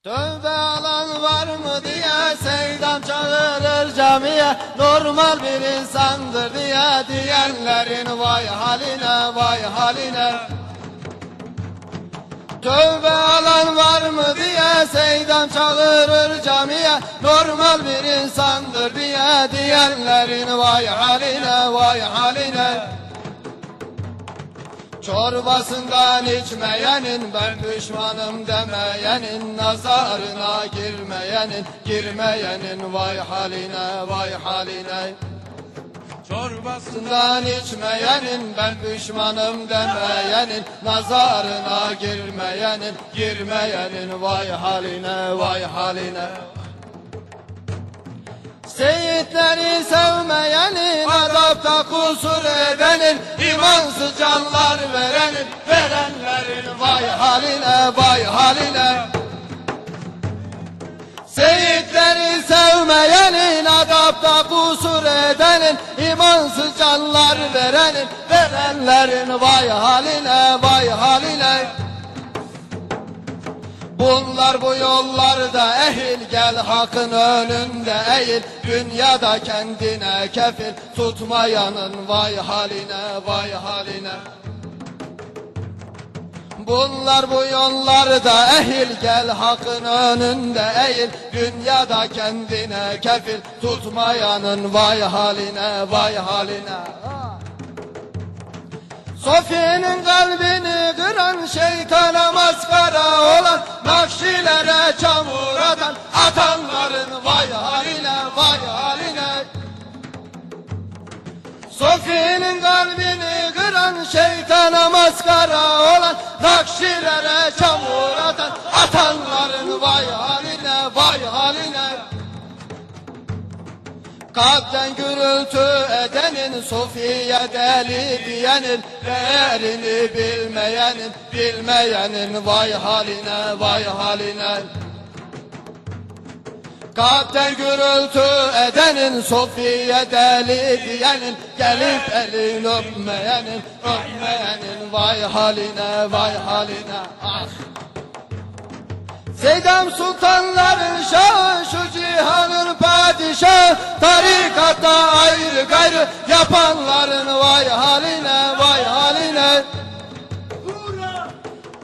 Tövbe alan var mı diye Seydam çağırır camiye, normal bir insandır diye diyenlerin vay haline vay haline. Tövbe alan var mı diye Seydam çağırır camiye, normal bir insandır diye diyenlerin vay haline vay haline. Çorbasından içmeyenin, ben düşmanım demeyenin, nazarına girmeyenin vay haline vay haline. Çorbasından içmeyenin, ben düşmanım demeyenin, nazarına girmeyenin vay haline vay haline. Seyitleri sevmeyenin, adapta kusur edenin, imansız canlar verenlerin vay haline vay haline. Seyitleri sevmeyenin, adapta kusur edenin, imansız canlar verenlerin vay haline vay haline. Bunlar bu yollarda ehil, gel hakkın önünde eğil, dünyada kendine kefil tutmayanın vay haline vay haline. Bunlar bu yollarda ehil, gel hakkın önünde eğil, dünyada kendine kefil tutmayanın vay haline vay haline. Sofi'nin kalbini kıran, şeytana maskara olan, nakşilere çamur atanların vay haline vay haline. Sofi'nin kalbini kıran, şeytana maskara olan, nakşilere çamur atanların vay haline vay haline. Kalpten gürültü edenin, Sofiye deli diyenin, değerini bilmeyenin vay haline vay haline. Kalpten gürültü edenin, Sofiye deli diyenin, gelip elini öpmeyenin vay haline vay haline. Ah. Seydam sultanların şahı, şu cihanın padişahı, tarikatta ayrı gayrı yapanların vay haline vay haline.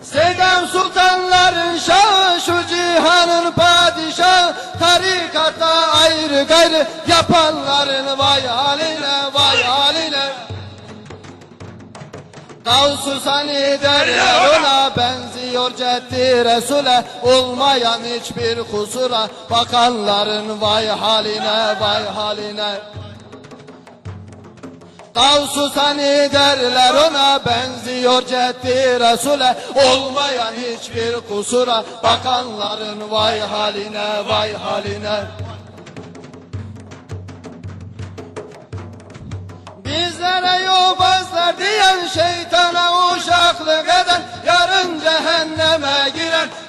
Seydam sultanların şahı, şu cihanın padişahı, tarikatta ayrı gayrı yapanların vay haline vay haline. Gavs-ı Sani derler ona, benziyor Ceddi Resul'e, olmayan hiçbir kusura bakanların vay haline vay haline. Gavs-ı Sani derler ona, benziyor Ceddi Resul'e, olmayan hiçbir kusura bakanların vay haline vay haline. Bizlere yobazlar diyen, şeytana uşaklık eden, yarın cehenneme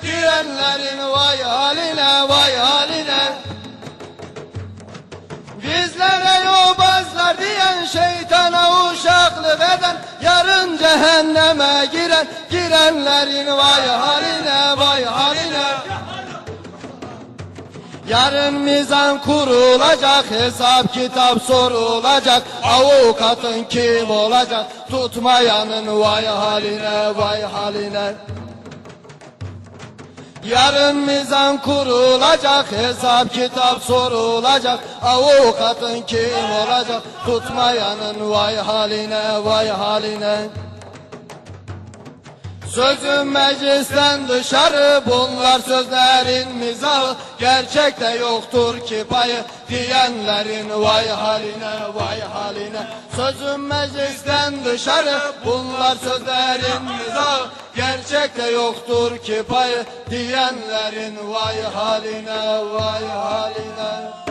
girenlerin vay haline vay haline. Bizlere yobazlar diyen, şeytana uşaklık eden, yarın cehenneme girenlerin vay haline vay haline. Yarın mizan kurulacak, hesap kitap sorulacak, avukatın kim olacak, tutmayanın vay haline vay haline. Yarın mizan kurulacak, hesap kitap sorulacak, avukatın kim olacak, tutmayanın vay haline vay haline. Sözüm meclisten dışarı, bunlar sözlerin mizahı, gerçekte yoktur ki payı diyenlerin vay haline vay haline. Sözüm meclisten dışarı, bunlar sözlerin mizahı, gerçekte yoktur ki payı diyenlerin vay haline vay haline.